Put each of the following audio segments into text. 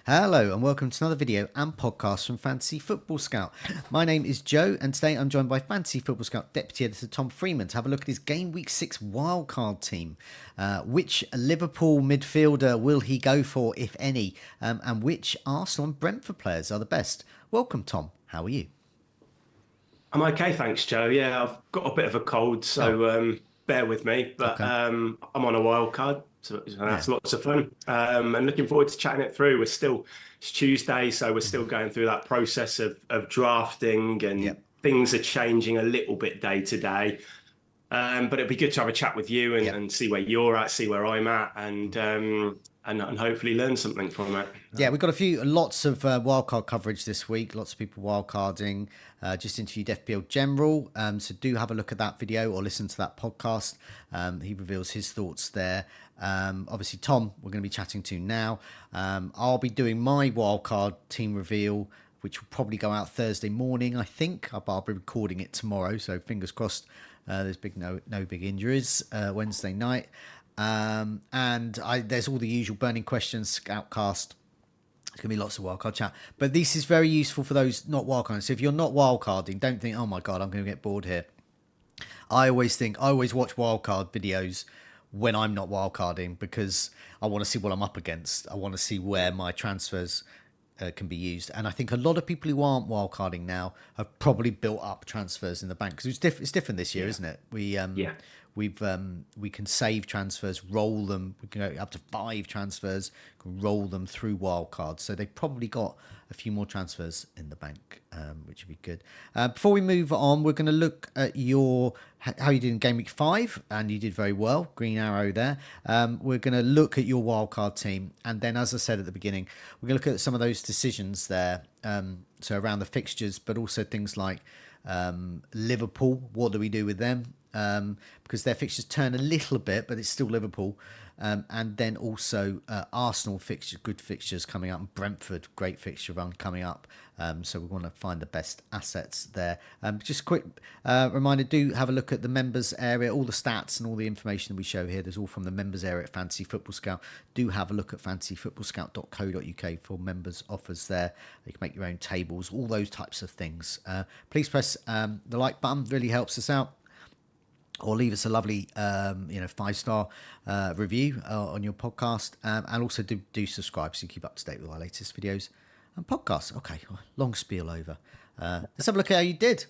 Hello and welcome to another video and podcast from Fantasy Football Scout. My name is Joe and today I'm joined by Fantasy Football Scout Deputy Editor Tom Freeman to have a look at his Game Week 6 wildcard team. Which Liverpool midfielder will he go for, if any, and which Arsenal and Brentford players are the best? Welcome, Tom. How are you? I'm okay, thanks, Joe. Yeah, I've got a bit of a cold, so bear with me. But Okay. I'm on a wild card, so Yeah. that's lots of fun. And looking forward to chatting it through. It's Tuesday, so we're still going through that process of drafting, and Yep. things are changing a little bit day to day. But it'd be good to have a chat with you and, Yep. and see where you're at, see where I'm at, and hopefully learn something from it. Yeah, we've got lots of wildcard coverage this week. Lots of people wildcarding. Just interviewed FPL General. So do have a look at that video or listen to that podcast. He reveals his thoughts there. Obviously, Tom, we're going to be chatting to now. I'll be doing my wildcard team reveal, which will probably go out Thursday morning, I think. I'll be recording it tomorrow. So fingers crossed there's no big injuries Wednesday night. There's all the usual burning questions, Scoutcast. There's going to be lots of wildcard chat. But this is very useful for those not wildcarding. So if you're not wildcarding, don't think, oh my God, I'm going to get bored here. I always watch wildcard videos when I'm not wildcarding because I want to see what I'm up against. I want to see where my transfers can be used. And I think a lot of people who aren't wildcarding now have probably built up transfers in the bank because it's different this year, isn't it? Yeah. We can save transfers, roll them. We can go up to 5 transfers, can roll them through wildcards. So they've probably got a few more transfers in the bank, which would be good. Before we move on, we're going to look at how you did in Game Week 5, and you did very well. Green arrow there. We're going to look at your wildcard team, and then, as I said at the beginning, we're going to look at some of those decisions there. So around the fixtures, but also things like Liverpool. What do we do with them? Because their fixtures turn a little bit, but it's still Liverpool. And then also Arsenal fixtures, good fixtures coming up, and Brentford, great fixture run coming up. So we want to find the best assets there. Just a quick reminder, do have a look at the members area, all the stats and all the information that we show here. There's all from the members area at Fantasy Football Scout. Do have a look at fantasyfootballscout.co.uk for members offers there. You can make your own tables, all those types of things. Please press the like button, really helps us out. Or leave us a lovely, 5-star review on your podcast, and also do subscribe so you keep up to date with our latest videos and podcasts. Okay, long spiel over. Let's have a look at how you did.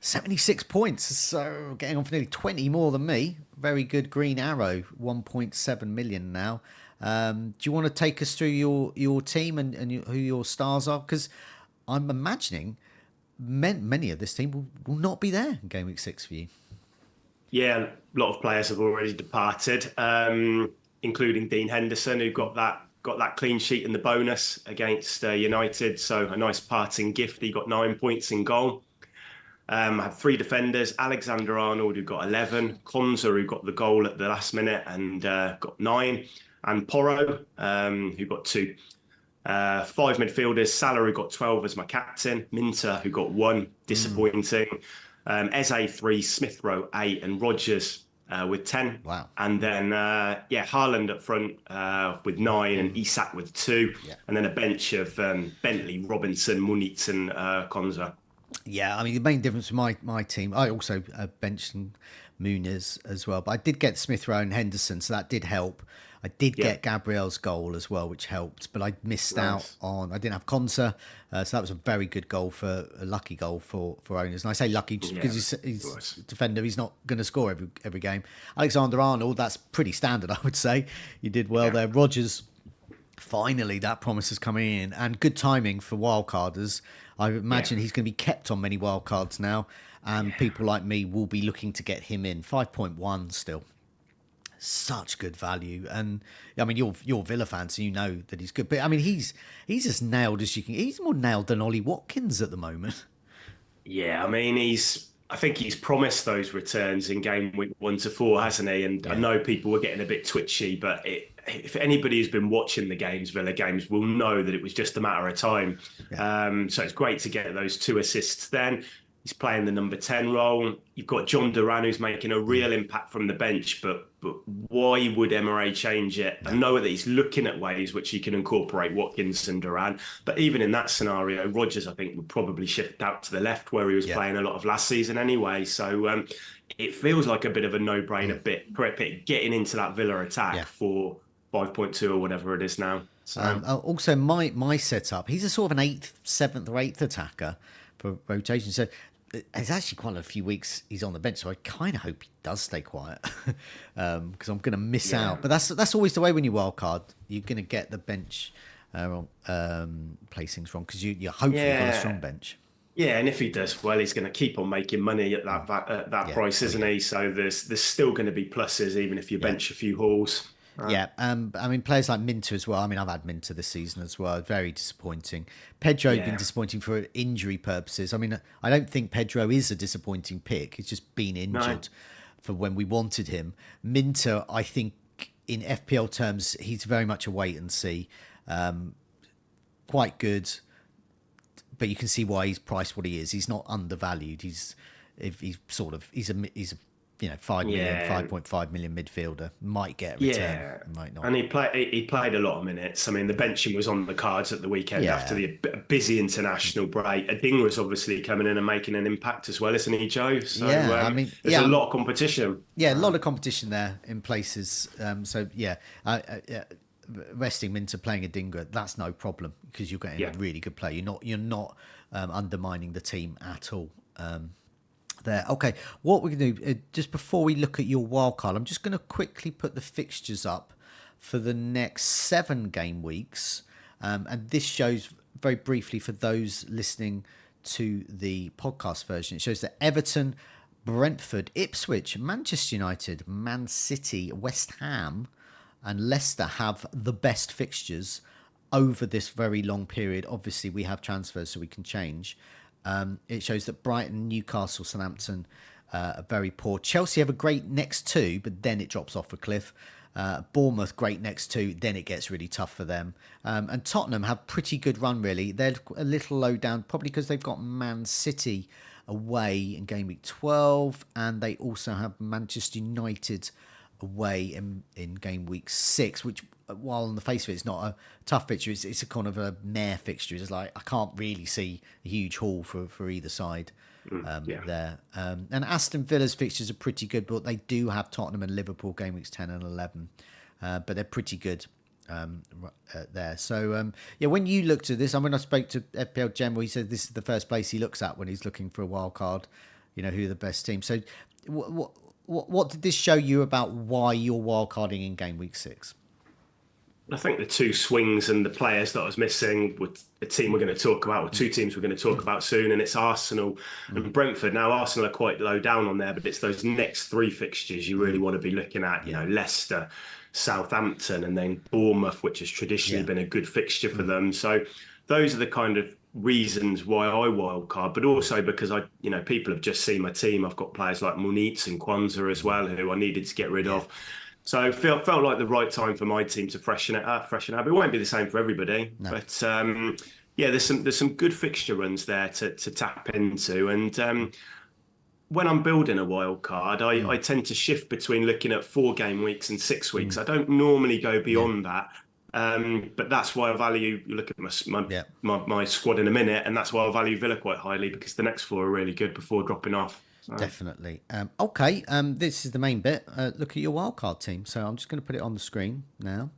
76 points, so getting on for nearly 20 more than me. Very good. Green arrow, 1.7 million now. Do you want to take us through your team and who your stars are? Because I'm imagining many of this team will not be there in Game Week 6 for you. Yeah, a lot of players have already departed, including Dean Henderson, who got that clean sheet in the bonus against United. So a nice parting gift. He got 9 points in goal. I have 3 defenders: Alexander-Arnold, who got 11, Konza, who got the goal at the last minute and got 9, and Porro, who got 2. 5 midfielders: Salah, who got 12 as my captain, Minter, who got 1, disappointing. Eze 3, Smith Rowe 8, and Rodgers with 10. Wow. And then Haaland up front with 9, and Isak with 2, and then a bench of Bentley, Robinson, Muniz, and Konza. Yeah, I mean, the main difference with my team, I also benched Muniz as well, but I did get Smith Rowe and Henderson, so that did help. I did get Gabriel's goal as well, which helped, but I missed out on. I didn't have Konsa, so that was a very good goal a lucky goal for owners. And I say lucky just because he's a defender. He's not going to score every game. Alexander-Arnold, that's pretty standard, I would say. You did well there. Rodgers, finally, that promise is coming in, and good timing for wildcarders. I imagine he's going to be kept on many wildcards now, and people like me will be looking to get him in. 5.1 still. Such good value, and I mean you're Villa fans, so you know that he's good. But I mean he's as nailed as you can. He's more nailed than Ollie Watkins at the moment. Yeah, I mean I think he's promised those returns in game week 1 to 4, hasn't he? And I know people were getting a bit twitchy, but if anybody who's been watching the Villa games, will know that it was just a matter of time. So it's great to get those 2 assists then. He's playing the number 10 role. You've got John Duran, who's making a real impact from the bench, but why would Emery change it? I know that he's looking at ways which he can incorporate Watkins and Duran, but even in that scenario, Rodgers, I think, would probably shift out to the left where he was playing a lot of last season anyway. So it feels like a bit of a no-brainer bit getting into that Villa attack for 5.2 or whatever it is now. So also, my setup, he's a sort of an 8th, 7th or 8th attacker for rotation. So it's actually quite a few weeks he's on the bench. So I kind of hope he does stay quiet because I'm going to miss out. But that's always the way when you wildcard. You're going to get the bench placings wrong because you're hopefully got a strong bench. Yeah, and if he does well, he's going to keep on making money at that price, isn't he? So there's still going to be pluses even if you bench a few hauls. Yeah, I mean, players like Minter as well. I mean, I've had Minter this season as well. Very disappointing. Pedro's been disappointing for injury purposes. I mean, I don't think Pedro is a disappointing pick. He's just been injured for when we wanted him. Minter, I think, in FPL terms, he's very much a wait and see. Quite good, but you can see why he's priced what he is. He's not undervalued. He's a 5 million, 5.5 million midfielder. Might get a return, might not. And he played a lot of minutes. I mean, the benching was on the cards at the weekend after the busy international break. Adingra's obviously coming in and making an impact as well, isn't he, Joe? So, I mean, there's a lot of competition. Yeah, a lot of competition there in places. Resting Minter, playing Adingra, that's no problem because you're getting a really good player. You're not undermining the team at all. There. Okay, what we're going to do, just before we look at your wildcard, I'm just going to quickly put the fixtures up for the next 7 game weeks. And this shows very briefly for those listening to the podcast version. It shows that Everton, Brentford, Ipswich, Manchester United, Man City, West Ham and Leicester have the best fixtures over this very long period. Obviously, we have transfers so we can change. It shows that Brighton, Newcastle, Southampton are very poor. Chelsea have a great next 2, but then it drops off a cliff. Bournemouth, great next 2, then it gets really tough for them. And Tottenham have pretty good run, really. They're a little low down, probably because they've got Man City away in game week 12, and they also have Manchester United away in game week 6, which, while on the face of it, it's not a tough fixture. It's a kind of a mare fixture. It's like I can't really see a huge haul for either side there. And Aston Villa's fixtures are pretty good, but they do have Tottenham and Liverpool game weeks 10 and 11. But they're pretty good there. So when you looked at this, when I spoke to FPL General, he said this is the first place he looks at when he's looking for a wild card. Who are the best teams. So what did this show you about why you're wildcarding in game week 6? I think the 2 swings and the players that I was missing with a team we're going to talk about, or 2 teams we're going to talk about soon, and it's Arsenal and Brentford. Now, Arsenal are quite low down on there, but it's those next 3 fixtures you really want to be looking at, Leicester, Southampton, and then Bournemouth, which has traditionally been a good fixture for them. So those are the kind of reasons why I wildcard, but also because people have just seen my team. I've got players like Muniz and Kwanzaa as well, who I needed to get rid of. So it felt like the right time for my team to freshen it up. It won't be the same for everybody, but there's some good fixture runs there to tap into. And when I'm building a wild card, I tend to shift between looking at 4 game weeks and 6 weeks. I don't normally go beyond that. But that's why I value. You look at my squad in a minute, and that's why I value Villa quite highly, because the next 4 are really good before dropping off. So. Definitely. Okay. This is the main bit. Look at your wildcard team. So I'm just going to put it on the screen now.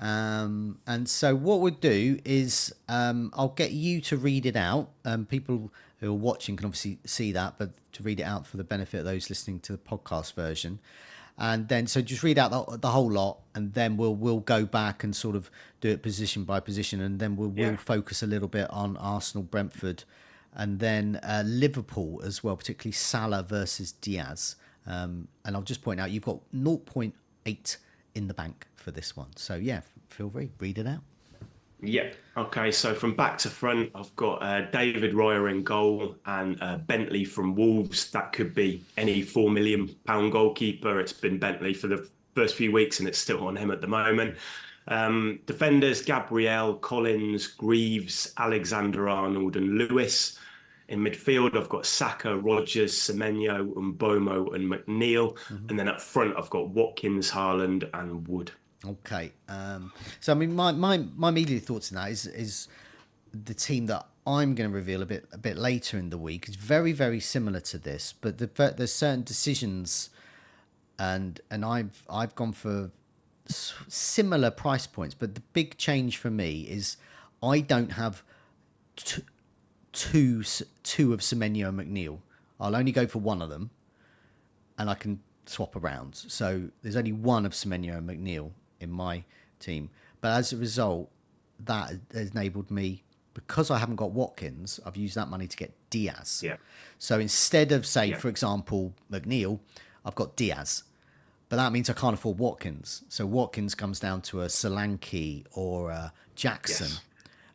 And so what we'll do is I'll get you to read it out. People who are watching can obviously see that, but to read it out for the benefit of those listening to the podcast version. And then, so just read out the whole lot, and then we'll go back and sort of do it position by position, and then we'll focus a little bit on Arsenal, Brentford, and then Liverpool as well, particularly Salah versus Diaz. And I'll just point out, you've got 0.8 in the bank for this one. So feel free, read it out. Yeah. Okay. So from back to front, I've got David Raya in goal and Bentley from Wolves. That could be any £4 million goalkeeper. It's been Bentley for the first few weeks, and it's still on him at the moment. Defenders, Gabriel, Collins, Greaves, Alexander-Arnold and Lewis. In midfield, I've got Saka, Rodgers, Semenyo, Mbomo, and McNeil. And then up front, I've got Watkins, Haaland, and Wood. Okay. So I mean, my immediate thoughts on that is the team that I'm going to reveal a bit later in the week is very, very similar to this, but there's certain decisions, and I've gone for similar price points, but the big change for me is I don't have two of Semenyo and McNeil. I'll only go for one of them, and I can swap around. So there's only one of Semenyo and McNeil in my team, but as a result, that has enabled me, because I haven't got Watkins, I've used that money to get Diaz. Yeah. So instead of, say, for example, McNeil, I've got Diaz. But that means I can't afford Watkins. So Watkins comes down to a Solanke or a Jackson.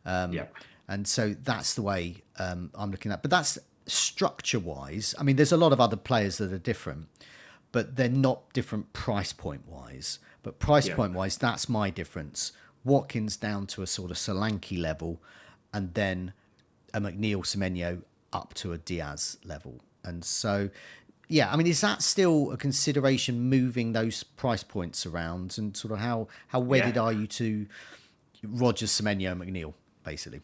Yes. And so that's the way I'm looking at. But that's structure-wise. I mean, there's a lot of other players that are different, but they're not different price point-wise. But price point-wise, that's my difference. Watkins down to a sort of Solanke level, and then a McNeil Semenyo up to a Diaz level. And so, yeah, I mean, is that still a consideration, moving those price points around, and sort of how wedded are you to Rodgers, Semenyo, McNeil, basically?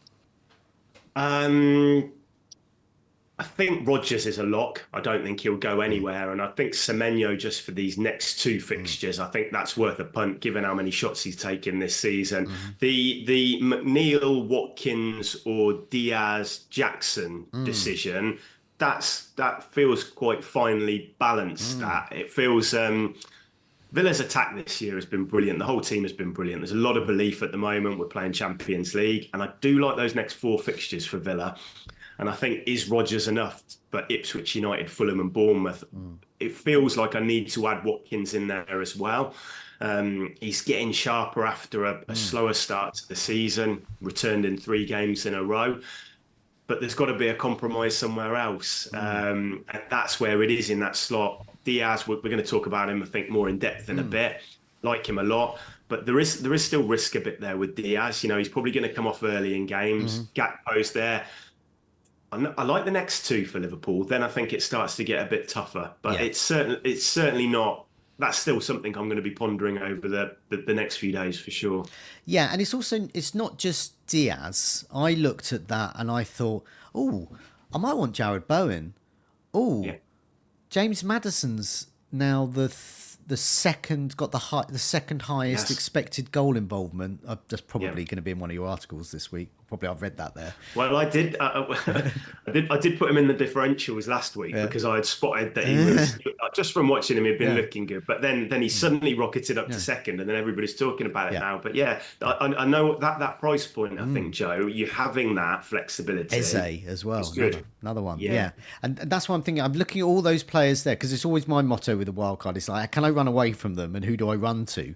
I think Rodgers is a lock. I don't think he'll go anywhere. And I think Semenyo, just for these next two fixtures, I think that's worth a punt, given how many shots he's taken this season. The McNeil, Watkins, or Diaz, Jackson decision, that feels quite finely balanced. That it feels Villa's attack this year has been brilliant. The whole team has been brilliant. There's a lot of belief at the moment. We're playing Champions League, and I do like those next four fixtures for Villa. And I think, is Rodgers enough for Ipswich United, Fulham and Bournemouth? It feels like I need to add Watkins in there as well. He's getting sharper after a slower start to the season, returned in 3 games in a row. But there's got to be a compromise somewhere else. And that's where it is in that slot. Diaz, we're going to talk about him, I think, more in depth in a bit. Like him a lot. But there is still risk a bit there with Diaz. You know, he's probably going to come off early in games. Gakpo's there. I like the next two for Liverpool. Then I think it starts to get a bit tougher. But it's certainly not. That's still something I'm going to be pondering over the next few days for sure. Yeah, and it's not just Diaz. I looked at that and I thought, oh, I might want Jared Bowen. Oh, James Maddison's now the second, got the second highest expected goal involvement. That's probably going to be in one of your articles this week. Probably I've read that there. Well, I did. I did put him in the differentials last week because I had spotted that he was, just from watching him, he'd been looking good. But then he suddenly rocketed up to second, and then everybody's talking about it now. But I know that price point. I think, Joe, you having that flexibility. Eze as well, another one. Yeah. And that's what I'm thinking. I'm looking at all those players there, because it's always my motto with the wild card. It's like, can I run away from them, and who do I run to?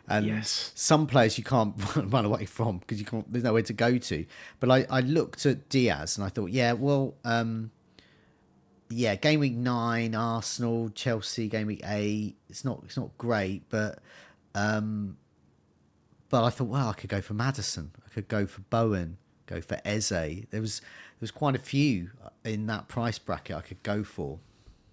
And some players you can't run away from because there's nowhere to go to. But I looked at Diaz and I thought, game week 9, Arsenal, Chelsea, game week 8. It's not great, but I thought, well, I could go for Maddison, I could go for Bowen, go for Eze. There was quite a few in that price bracket I could go for.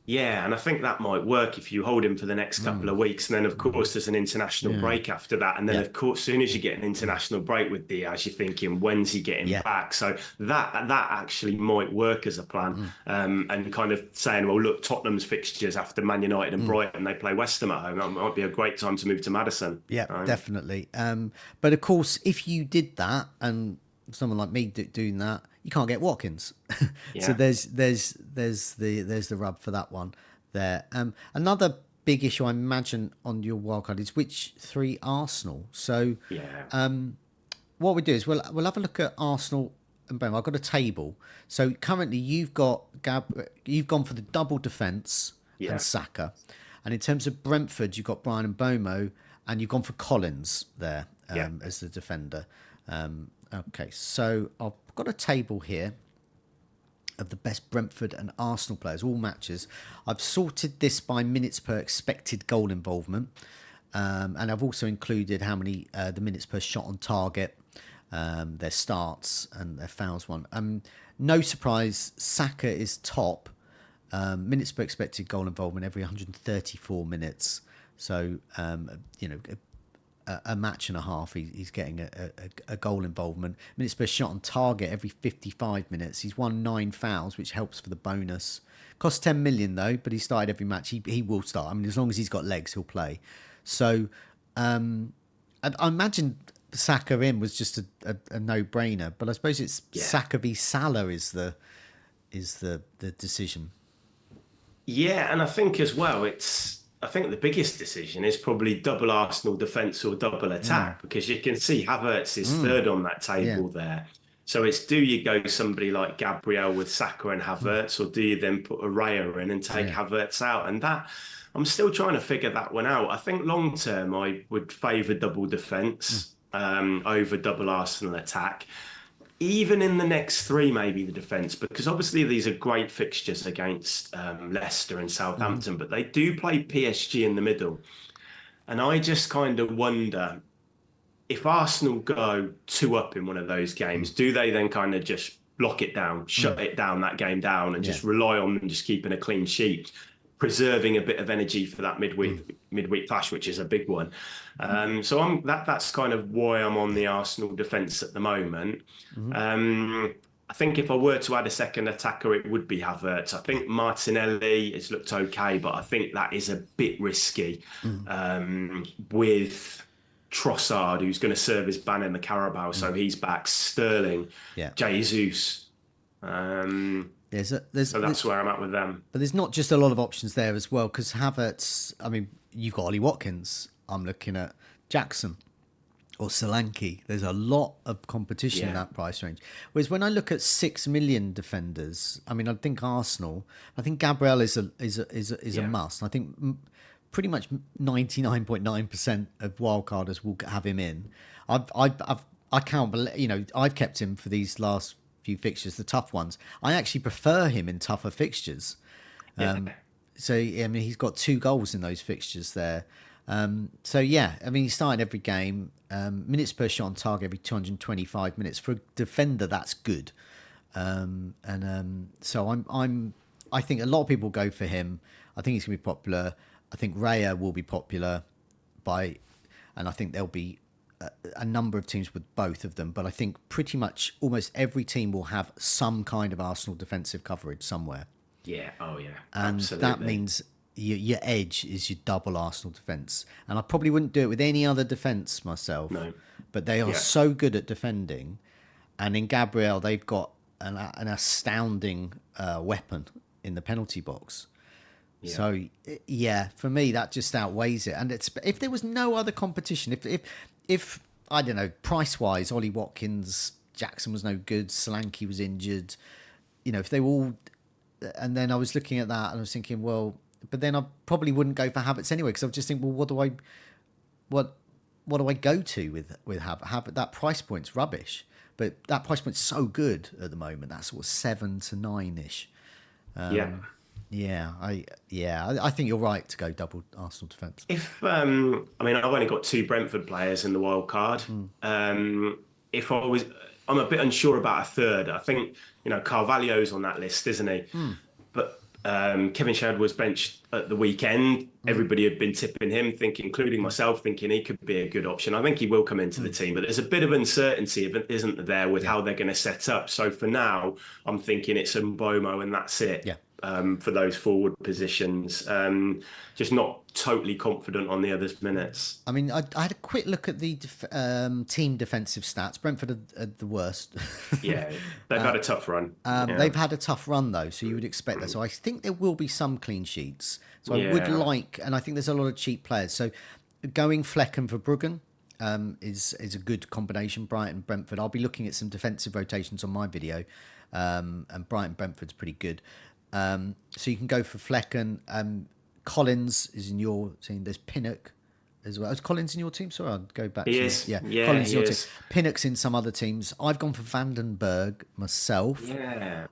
Yeah, and I think that might work if you hold him for the next couple of weeks. And then, of course, there's an international break after that. And then, of course, as soon as you get an international break with Diaz, you're thinking, when's he getting back? So that actually might work as a plan. And kind of saying, well, look, Tottenham's fixtures after Man United and Brighton, they play West Ham at home. That might be a great time to move to Maddison. Yeah, definitely. But, of course, if you did that, and someone like me doing that, you can't get Watkins. So there's the rub for that one there. Another big issue I imagine on your wildcard is which 3 Arsenal. So what we do is we'll have a look at Arsenal and Bournemouth. I've got a table. So currently you've gone for the double defence and Saka. And in terms of Brentford, you've got Brian and Bomo, and you've gone for Collins there as the defender. Okay, so I've got a table here of the best Brentford and Arsenal players, all matches. I've sorted this by minutes per expected goal involvement, and I've also included how many the minutes per shot on target, their starts and their fouls one. No surprise, Saka is top. Minutes per expected goal involvement every 134 minutes. So, a match and a half, he's getting a goal involvement. Minutes per shot on target every 55 minutes. He's won 9 fouls, which helps for the bonus. Costs 10 million though, but he started every match. He will start. I mean, as long as he's got legs, he'll play. So, I imagine Saka in was just a no-brainer, but I suppose it's Saka v Salah is the decision. Yeah, and I think as well, I think the biggest decision is probably double Arsenal defence or double attack, because you can see Havertz is third on that table there. So it's, do you go somebody like Gabriel with Saka and Havertz, or do you then put a Raya in and take Havertz out? And that, I'm still trying to figure that one out. I think long term I would favour double defence over double Arsenal attack. Even in the next 3, maybe the defence, because obviously these are great fixtures against Leicester and Southampton, but they do play PSG in the middle. And I just kind of wonder, if Arsenal go 2-up in one of those games, do they then kind of just lock it down, shut it down, that game down, and just rely on them just keeping a clean sheet, preserving a bit of energy for that midweek clash, which is a big one. So that's kind of why I'm on the Arsenal defence at the moment. I think if I were to add a second attacker, it would be Havertz. I think Martinelli has looked okay, but I think that is a bit risky with Trossard, who's going to serve as ban in the Carabao, so he's back. Sterling, Jesus. So that's where I'm at with them. But there's not just a lot of options there as well, because Havertz, I mean, you've got Ollie Watkins. I'm looking at Jackson or Solanke. There's a lot of competition in that price range. Whereas when I look at 6 million defenders, I mean, I think Arsenal, I think Gabriel is a must. I think pretty much 99.9% of wildcarders will have him in. I can't believe, I've kept him for these last few fixtures, the tough ones. I actually prefer him in tougher fixtures. So, I mean, he's got 2 goals in those fixtures there. I mean, he's starting every game. Minutes per shot on target every 225 minutes. For a defender, that's good. So I think a lot of people go for him. I think he's going to be popular. I think Raya will be popular and I think there'll be a number of teams with both of them, but I think pretty much almost every team will have some kind of Arsenal defensive coverage somewhere. Yeah, and absolutely. That means your edge is your double Arsenal defence. And I probably wouldn't do it with any other defence myself. No. But they are so good at defending. And in Gabriel, they've got an astounding weapon in the penalty box. Yeah. So, for me, that just outweighs it. And if there was no other competition, if I don't know, price-wise, Ollie Watkins, Jackson was no good, Solanke was injured, if they were all... And then I was looking at that and I was thinking, well... But then I probably wouldn't go for Havertz anyway, because I would just think, well, what do I go to with Havertz? That price point's rubbish, but that price point's so good at the moment. That's sort of 7 to 9-ish. I think you're right to go double Arsenal defence. If I mean, I've only got 2 Brentford players in the wild card. If I'm a bit unsure about a third. I think Carvalho's on that list, isn't he? But Kevin Shad was benched at the weekend. Everybody had been tipping him, including myself, thinking he could be a good option. I think he will come into the team, but there's a bit of uncertainty, isn't there, with how they're going to set up. So for now, I'm thinking it's Mbomo and that's it. Yeah. For those forward positions. Just not totally confident on the others' minutes. I mean, I had a quick look at the team defensive stats. Brentford are the worst. Yeah, they've had a tough run. They've had a tough run, though, so you would expect that. So I think there will be some clean sheets. So I would like, and I think there's a lot of cheap players. So going Flecken for Bruggen is a good combination, Brighton, Brentford. I'll be looking at some defensive rotations on my video, and Brighton, Brentford's pretty good. So you can go for Flecken. Collins is in your team. There's Pinnock as well. Is Collins in your team? Sorry, I'll go back. He is. Yeah, Collins in your team. Pinnock's in some other teams. I've gone for Vandenberg myself. Yeah.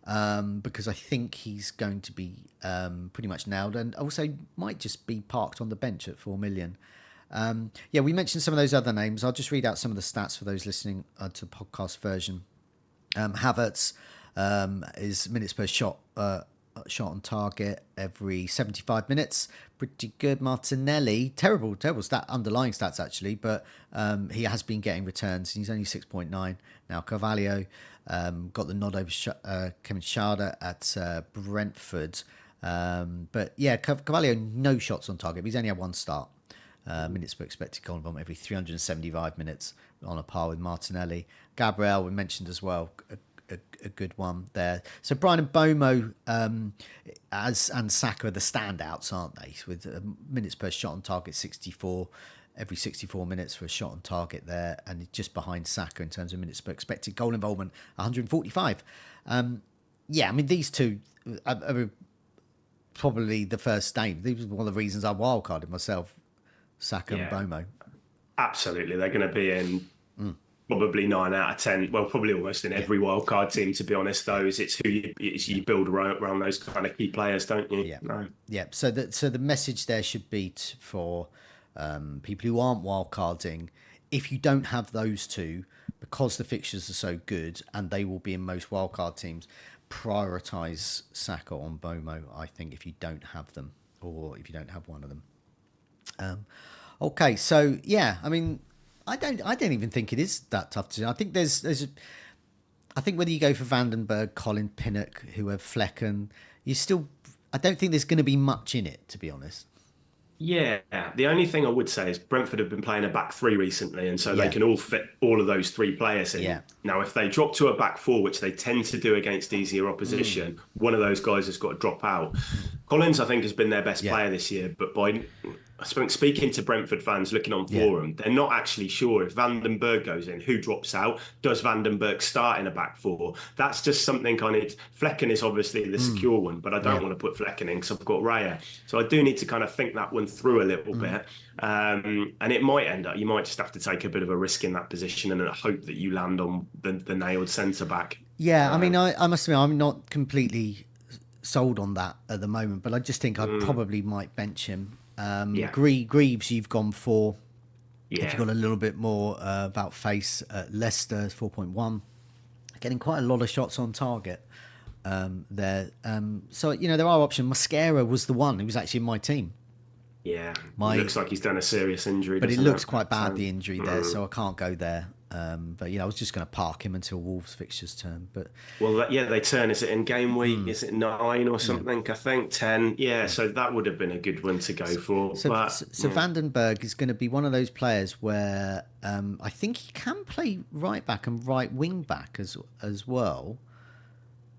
Because I think he's going to be pretty much nailed, and also might just be parked on the bench at 4 million. Yeah, we mentioned some of those other names. I'll just read out some of the stats for those listening to the podcast version. Havertz is minutes per shot on target every 75 minutes. Pretty good. Martinelli, terrible stat, underlying stats actually, but he has been getting returns. He's only 6.9 now. Carvalho got the nod over Kevin Schade at Brentford. But yeah, Carvalho, no shots on target. He's only had one start. Minutes per expected goal involvement every 375 minutes, on a par with Martinelli. Gabriel, we mentioned as well, a good one there. So Brian and Bomo and Saka are the standouts, aren't they? With minutes per shot on target 64, every 64 minutes for a shot on target there, and just behind Saka in terms of minutes per expected goal involvement, 145. Yeah, I mean, these two are probably the first name. These were one of the reasons I wildcarded myself, Saka and Bomo. Absolutely. They're going to be in probably 9 out of 10. Well, probably almost in every wildcard team, to be honest, those. It's who you build around those kind of key players, don't you? Yeah. No. Yeah. So the message there should be for people who aren't wildcarding, if you don't have those two, because the fixtures are so good and they will be in most wildcard teams, prioritise Saka on Bomo, I think, if you don't have them, or if you don't have one of them. Okay, so yeah, I mean, I don't even think it is that tough to do. I think I think whether you go for Vandenberg, Colin Pinnock, whoever, Flecken, I don't think there's going to be much in it, to be honest. Yeah, the only thing I would say is Brentford have been playing a back three recently, and so they can all fit all of those three players in. Yeah. Now, if they drop to a back four, which they tend to do against easier opposition, one of those guys has got to drop out. Collins, I think, has been their best player this year, but speaking to Brentford fans looking on forum, they're not actually sure if Vandenberg goes in, who drops out. Does Vandenberg start in a back four? That's just something I need. Flecken is obviously the secure one, but I don't want to put Flecken in because I've got Raya. So I do need to kind of think that one through a little bit. And it might end up, you might just have to take a bit of a risk in that position and hope that you land on the nailed centre back. Yeah, I mean, I must admit, I'm not completely sold on that at the moment, but I just think I probably might bench him. Greaves, you've gone for. If you've got a little bit more about face at Leicester, 4.1, getting quite a lot of shots on target there. So, there are options. Mascara was the one who was actually in my team. Yeah, it looks like he's done a serious injury. But it looks quite bad, the injury there, so I can't go there. But I was just going to park him until Wolves fixtures turn. But they turn. Is it in game week? Is it 9 or something? I think 10. Yeah, so that would have been a good one to go for. So Vandenberg is going to be one of those players where I think he can play right back and right wing back as well.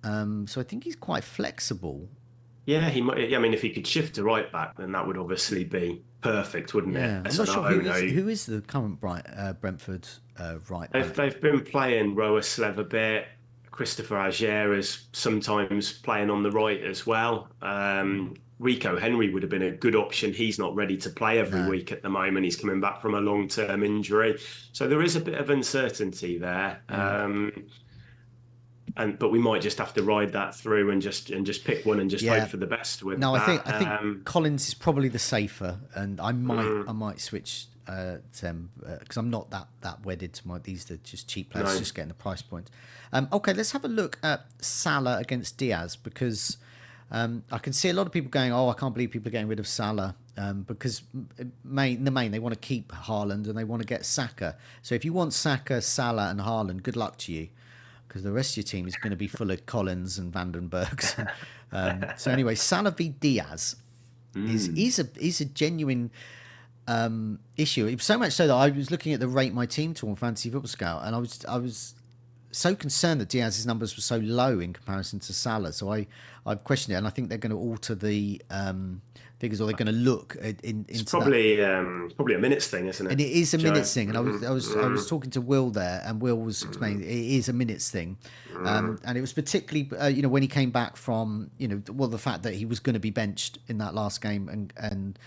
So I think he's quite flexible. Yeah, he might. I mean, if he could shift to right back, then that would obviously be perfect, wouldn't it? I'm not sure who is the current Brentford right back. They've been playing Roaslev a bit. Christopher Aguirre is sometimes playing on the right as well. Rico Henry would have been a good option. He's not ready to play every week at the moment. He's coming back from a long-term injury, so there is a bit of uncertainty there. But we might just have to ride that through and just pick one and just hope for the best with that. I think Collins is probably the safer, and I might switch to them because I'm not that wedded to these are just cheap players, just getting the price point. Okay, let's have a look at Salah against Diaz, because I can see a lot of people going, I can't believe people are getting rid of Salah, because in the main they want to keep Haaland and they want to get Saka. So if you want Saka, Salah and Haaland, good luck to you, because the rest of your team is going to be full of Collins and Vandenbergs. So anyway, Salah v Diaz is a genuine issue. So much so that I was looking at the Rate My Team tool on Fantasy Football Scout, and I was so concerned that Diaz's numbers were so low in comparison to Salah. So I've questioned it, and I think they're going to alter the figures, or they're going to look into it's probably a minutes thing, isn't it? And it is a minutes thing. And I was talking to Will there, and Will was explaining it is a minutes thing. And it was particularly when he came back from the fact that he was going to be benched in that last game,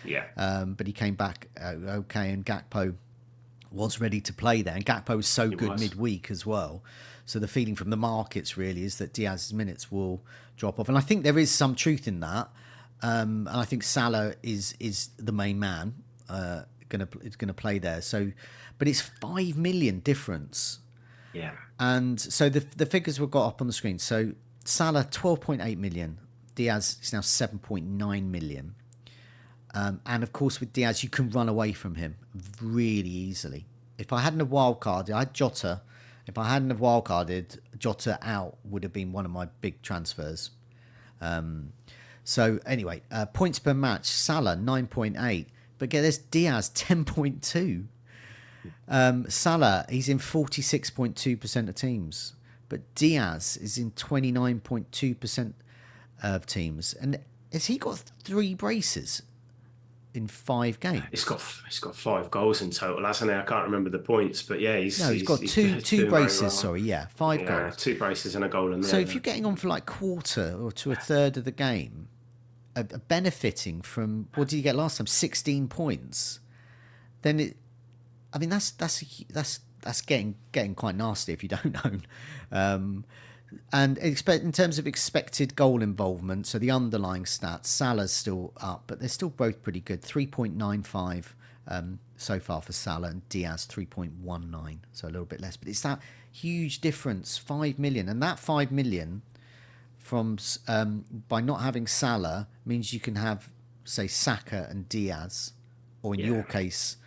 but he came back okay, and Gakpo was ready to play there, and Gakpo was so good midweek as well. So the feeling from the markets really is that Diaz's minutes will drop off, and I think there is some truth in that. And I think Salah is the main man gonna play there. So, but it's 5 million difference. Yeah. And so the figures we've got up on the screen. So Salah 12.8 million, Diaz is now 7.9 million. And of course with Diaz you can run away from him really easily. If I hadn't have wildcarded, I had Jota. If I hadn't have wildcarded, Jota out would have been one of my big transfers. So anyway, points per match, Salah 9.8, but get this, Diaz 10.2. Salah, he's in 46.2% of teams, but Diaz is in 29.2% of teams. And has he got 3 braces in 5 games? It's got 5 goals in total, hasn't he? I can't remember the points, but yeah, he's got two braces. Well. Sorry, 5 goals, 2 braces and a goal in there. So if you're getting on for like quarter or to a third of the game, benefiting from, what did you get last time? 16 points. Then that's getting quite nasty if you don't own. And in terms of expected goal involvement, so the underlying stats, Salah's still up, but they're still both pretty good. 3.95 so far for Salah, and Diaz 3.19, so a little bit less. But it's that huge difference, 5 million, and that 5 million from by not having Salah means you can have, say, Saka and Diaz, or in your case,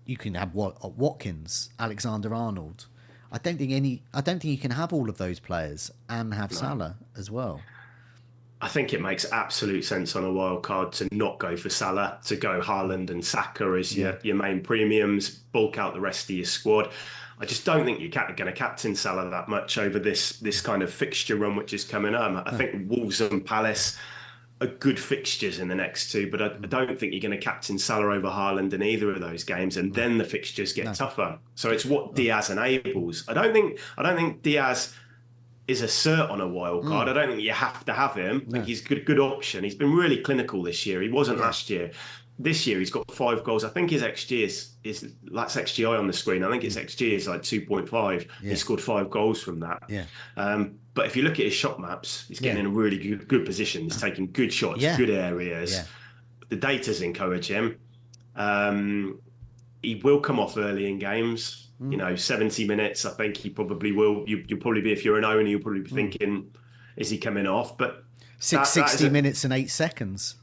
you can have Watkins, Alexander-Arnold. I don't think you can have all of those players and have Salah as well. I think it makes absolute sense on a wild card to not go for Salah, to go Haaland and Saka as your main premiums, bulk out the rest of your squad. I just don't think you're going to captain Salah that much over this kind of fixture run which is coming up. I think Wolves and Palace are good fixtures in the next 2, but I don't think you're going to captain Salah over Haaland in either of those games, and then the fixtures get tougher. So it's what Diaz enables. I don't think Diaz is a cert on a wild card. I don't think you have to have him. I think he's a good option. He's been really clinical this year. He wasn't last year. This year he's got 5 goals. I think his XG is that's XGI on the screen. I think his XG is like 2.5. He scored 5 goals from that. But if you look at his shot maps, he's getting in a really good position. He's taking good shots, good areas. The data's encourage him. He will come off early in games. 70 minutes. I think he probably will. You'll probably be, if you're an owner, you'll probably be thinking, is he coming off? But 60 minutes and 8 seconds.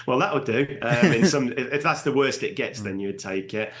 Well, that'll do. If that's the worst it gets, then you'd take it.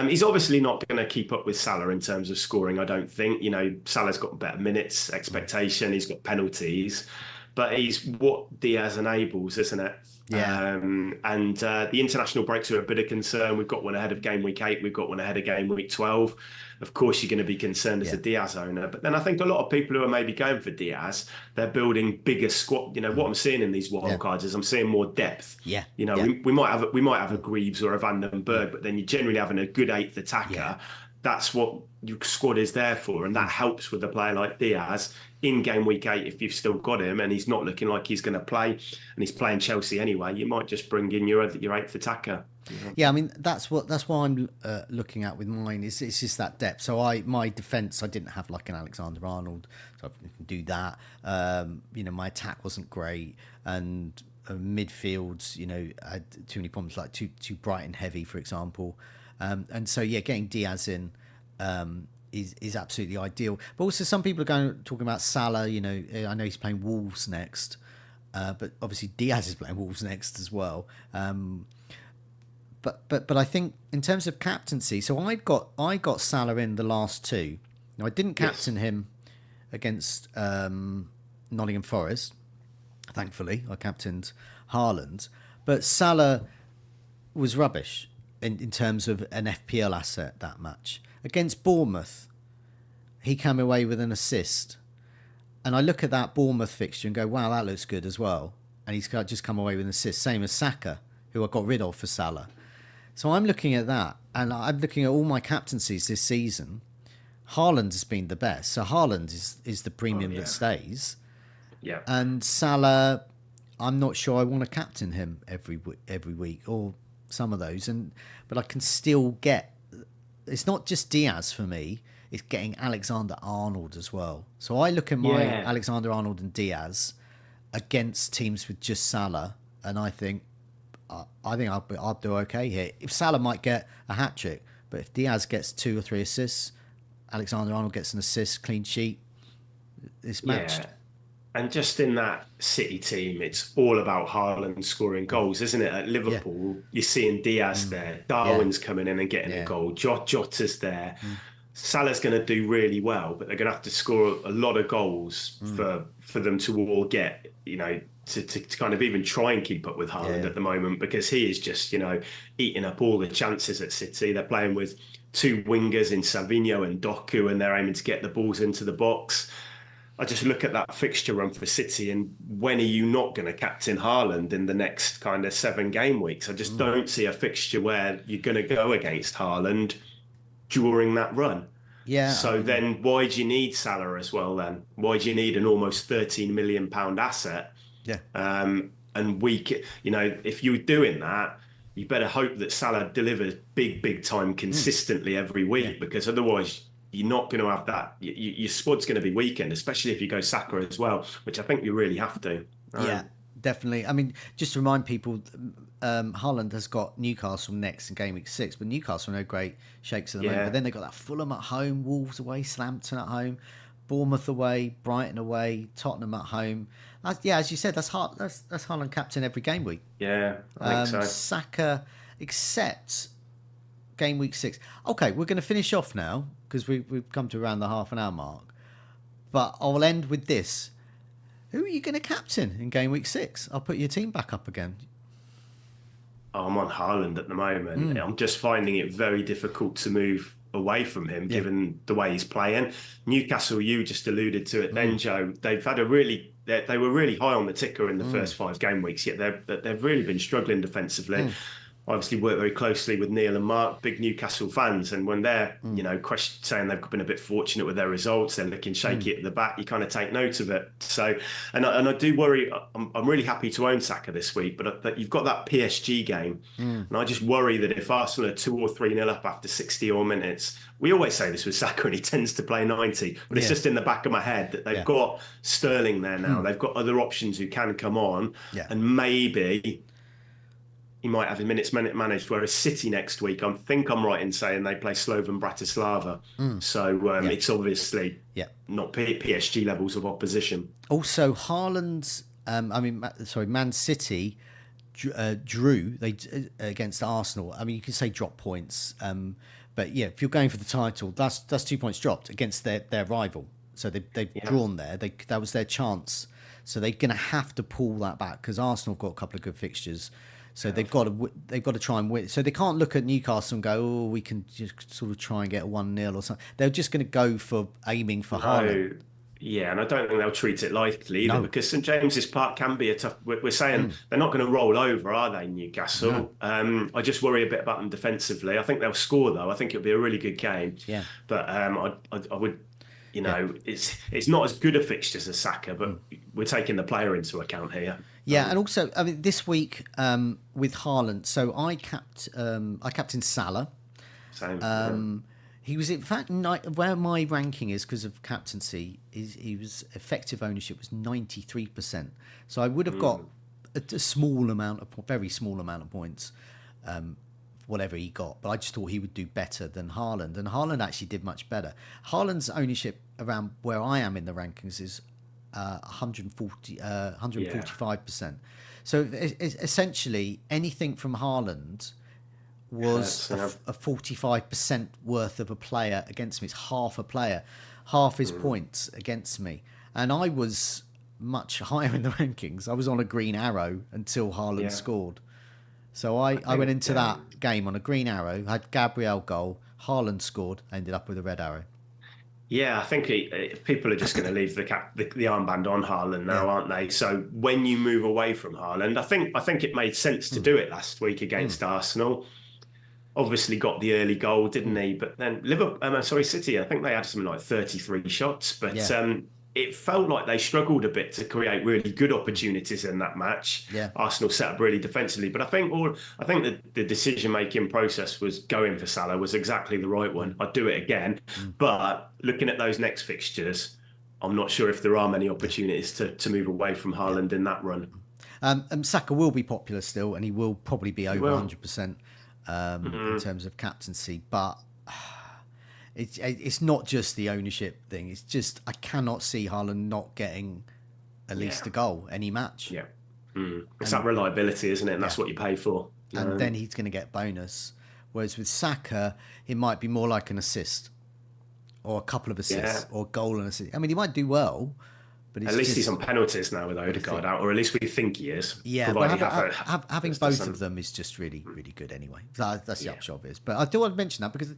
He's obviously not going to keep up with Salah in terms of scoring, I don't think. Salah's got better minutes expectation. He's got penalties, but he's what Diaz enables, isn't it? The international breaks are a bit of concern. We've got one ahead of game week 8. We've got one ahead of game week 12. Of course, you're going to be concerned as a Diaz owner. But then I think a lot of people who are maybe going for Diaz, they're building bigger squad. What I'm seeing in these wild cards is I'm seeing more depth. We might have a Greaves or a Van den Berg, but then you're generally having a good 8th attacker. That's what your squad is there for, and that helps with a player like Diaz in game week 8. If you've still got him and he's not looking like he's going to play, and he's playing Chelsea anyway, you might just bring in your 8th attacker. I mean that's what I'm looking at with mine. It's just that depth. So my defence, I didn't have like an Alexander-Arnold, so I can do that. My attack wasn't great, and midfields, I had too many problems, like too bright and heavy, for example. And so getting Diaz in is absolutely ideal. But also some people are talking about Salah. I know he's playing Wolves next, but obviously Diaz is playing Wolves next as well. But I think in terms of captaincy, so I got Salah in the last 2. Now I didn't captain him against Nottingham Forest. Thankfully, I captained Haaland, but Salah was rubbish in terms of an FPL asset that match. Against Bournemouth, he came away with an assist. And I look at that Bournemouth fixture and go, wow, that looks good as well. And he's just come away with an assist, same as Saka, who I got rid of for Salah. So I'm looking at that, and I'm looking at all my captaincies this season. Haaland has been the best. So Haaland is the premium that stays. Yeah. And Salah, I'm not sure I want to captain him every week, or some of those, but I can still get. It's not just Diaz for me; it's getting Alexander-Arnold as well. So I look at my Alexander-Arnold and Diaz against teams with just Salah, and I think I think I'll do okay here. If Salah might get a hat trick, but if Diaz gets 2 or 3 assists, Alexander-Arnold gets an assist, clean sheet, it's matched. Yeah. And just in that City team, it's all about Haaland scoring goals, isn't it? At Yeah, Liverpool, you're seeing Diaz there, yeah, Darwin's coming in and getting a yeah, goal, Jota's there. Salah's going to do really well, but they're going to have to score a lot of goals for them to all get, to kind of even try and keep up with Haaland yeah. at the moment, because he is just, eating up all the chances at City. They're playing with two wingers in Savinho and Doku, and they're aiming to get the balls into the box. I just look at that fixture run for City, and when are you not going to captain Haaland in the next kind of 7 game weeks? I just don't see a fixture where you're going to go against Haaland during that run. Yeah, I So mean, then why do you need Salah as well then? Why do you need an almost £13 million asset? yeah, And if you're doing that, you better hope that Salah delivers big time consistently every yeah. week, because otherwise you're not going to have that. Your squad's going to be weakened, especially if you go Saka as well, which I think you really have to. Yeah, definitely. I mean, just to remind people, Haaland has got Newcastle next in game week 6, but Newcastle are no great shakes at the moment. Yeah. But then they've got that Fulham at home, Wolves away, Southampton at home, Bournemouth away, Brighton away, Tottenham at home. Yeah, as you said, that's Haaland captain every game week. Yeah, I think so. Saka, except game week 6. Okay, we're going to finish off now because we've come to around the half an hour mark. But I'll end with this. Who are you going to captain in game week 6? I'll put your team back up again. I'm on Haaland at the moment. I'm just finding it very difficult to move away from him, given the way he's playing. Newcastle, you just alluded to it then, Joe. They've had they were really high on the ticker in the first 5 game weeks, yet they've really been struggling defensively. Obviously work very closely with Neil and Mark, big Newcastle fans, and when they're saying they've been a bit fortunate with their results, they're looking shaky at the back, you kind of take note of it. So, and I do worry. I'm really happy to own Saka this week, but you've got that PSG game, and I just worry that if Arsenal are 2 or 3-0 up after 60 or minutes, we always say this with Saka, and he tends to play 90, but it's just in the back of my head that they've got Sterling there now. They've got other options who can come on, and maybe he might have his minutes managed. Whereas City next week, I think I'm right in saying they play Slovan Bratislava. So it's obviously not PSG levels of opposition. Also, Haaland's, Man City drew against Arsenal. I mean, you can say drop points, but yeah, if you're going for the title, that's 2 points dropped against their rival. So they've drawn there. That was their chance. So they're going to have to pull that back because Arsenal have got a couple of good fixtures. So they've got to try and win. So they can't look at Newcastle and go, "Oh, we can just sort of try and get a 1-0 or something." They're just going to go for aiming for Haaland. Yeah, and I don't think they'll treat it lightly either, because St James's Park can be a tough. We're saying they're not going to roll over, are they, Newcastle? No. I just worry a bit about them defensively. I think they'll score though. I think it'll be a really good game. Yeah, but I would. It's not as good a fixture as Saka, but we're taking the player into account here. Yeah, and also, I mean, this week with Haaland, so I captained Salah. Same. He was, in fact, where my ranking is because of captaincy, he was effective ownership was 93%. So I would have got a very small amount of points, whatever he got. But I just thought he would do better than Haaland, and Haaland actually did much better. Haaland's ownership around where I am in the rankings is 145%. So essentially, anything from Haaland was a 45% worth of a player against me. It's half a player, half his points against me. And I was much higher in the rankings. I was on a green arrow until Haaland scored. So I went into that game on a green arrow, had Gabriel goal, Haaland scored, ended up with a red arrow. Yeah, I think people are just going to leave the armband on Haaland now, aren't they? So when you move away from Haaland, I think it made sense to do it last week against Arsenal. Obviously got the early goal, didn't he? But then City, I think they had something like 33 shots, but it felt like they struggled a bit to create really good opportunities in that match. Yeah. Arsenal set up really defensively, but I think the decision-making process was going for Salah was exactly the right one. I'd do it again, but looking at those next fixtures, I'm not sure if there are many opportunities to move away from Haaland in that run. Saka will be popular still, and he will probably be over Well, 100% in terms of captaincy. But it's not just the ownership thing. It's just I cannot see Haaland not getting at least a goal any match. Yeah. It's that reliability, isn't it? And that's what you pay for. And then he's going to get bonus. Whereas with Saka, it might be more like an assist or a couple of assists or a goal and assist. I mean, he might do well, but it's at least he's on penalties now with Odegaard out, or at least we think he is. Yeah, but having both of them is just really, really good anyway. That's the upshot of it. But I do want to mention that because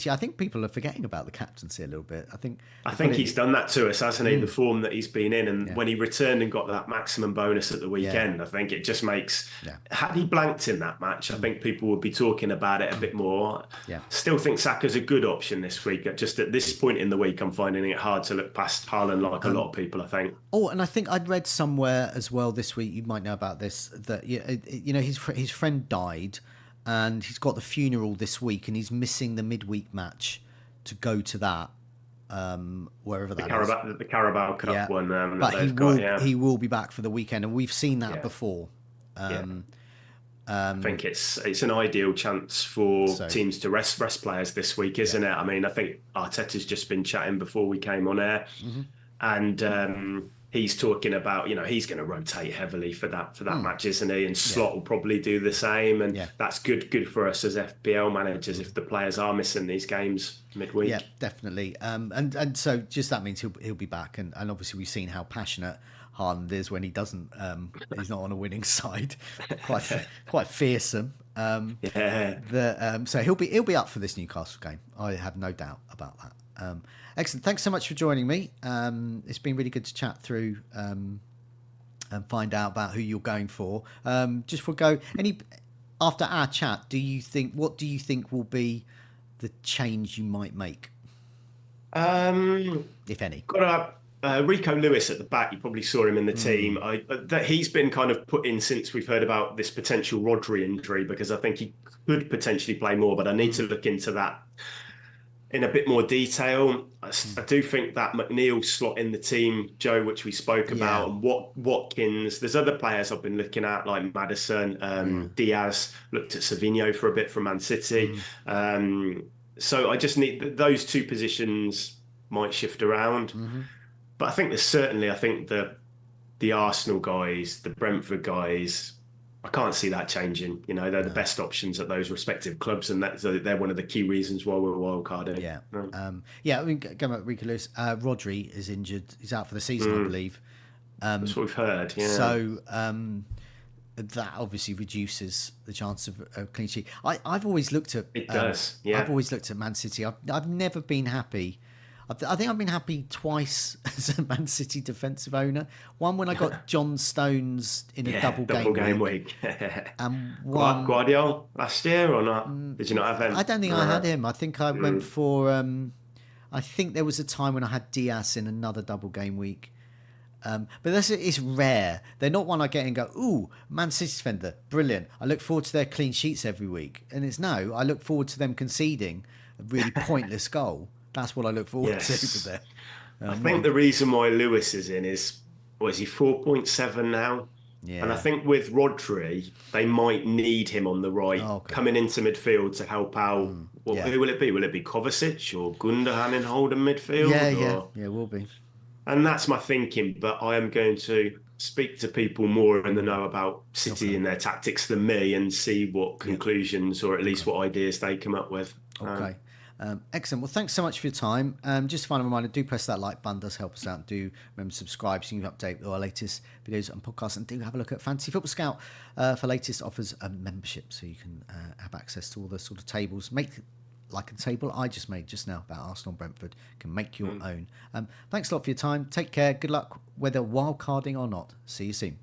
I think people are forgetting about the captaincy a little bit. I think he's done that to us, hasn't he? The form that he's been in, and when he returned and got that maximum bonus at the weekend, I think it just makes. Had he blanked in that match, I think people would be talking about it a bit more. Still think Saka's a good option this week. Just at this point in the week, I'm finding it hard to look past Haaland like a lot of people, I think. Oh, and I think I'd read somewhere as well this week, you might know about this, that his friend died and he's got the funeral this week and he's missing the midweek match to go to that, wherever that is. The Carabao Cup one. But he will be back for the weekend, and we've seen that before. I think it's an ideal chance for teams to rest players this week, isn't it? I mean, I think Arteta's just been chatting before we came on air. And he's talking about, he's going to rotate heavily for that match, isn't he? And Slot will probably do the same. And that's good for us as FPL managers if the players are missing these games midweek. Yeah, definitely. And so just that means he'll be back. And obviously we've seen how passionate Haaland is when he doesn't. He's not on a winning side. Quite fearsome. So he'll be up for this Newcastle game. I have no doubt about that. Excellent. Thanks so much for joining me. It's been really good to chat through and find out about who you're going for. Just for go, after our chat, what do you think will be the change you might make, if any? Got Rico Lewis at the back. You probably saw him in the team. That he's been kind of put in since we've heard about this potential Rodri injury, because I think he could potentially play more, but I need to look into that in a bit more detail. I do think that McNeil slot in the team, Joe, which we spoke about, and Watkins. There's other players I've been looking at, like Maddison, Diaz. Looked at Savinho for a bit from Man City. So I just need those two positions might shift around. But I think the Arsenal guys, the Brentford guys, I can't see that changing. They're the best options at those respective clubs, and they're one of the key reasons why we're wildcarding. I mean, going back to Rico Lewis, Rodri is injured. He's out for the season, I believe. That's what we've heard. Yeah. So that obviously reduces the chance of a clean sheet. I've always looked at it. Does. Yeah. I've always looked at Man City. I've never been happy. I think I've been happy twice as a Man City defensive owner. One when I got John Stones in a double game week. And one Guardiola last year or not? Did you not have him? I don't think I had him. I think I went for. I think there was a time when I had Diaz in another double game week. But it's rare. They're not one I get and go, ooh, Man City defender, brilliant. I look forward to their clean sheets every week. And I look forward to them conceding a really pointless goal. That's what I look forward to with there. I think the reason why Lewis is in is he 4.7 now? Yeah. And I think with Rodri, they might need him on the right, coming into midfield to help out. Who will it be? Will it be Kovacic or Gundogan in holding midfield? Yeah, it will be. And that's my thinking. But I am going to speak to people more in the know about City and their tactics than me, and see what conclusions or at least what ideas they come up with. Okay. Excellent. Well, thanks so much for your time. Just a final reminder, do press that like button, does help us out. Do remember to subscribe so you can update our latest videos and podcasts, and do have a look at Fantasy Football Scout for latest offers a membership, so you can have access to all the sort of tables. Make like a table I just made just now about Arsenal and Brentford. Can make your own. Thanks a lot for your time. Take care. Good luck, whether wildcarding or not. See you soon.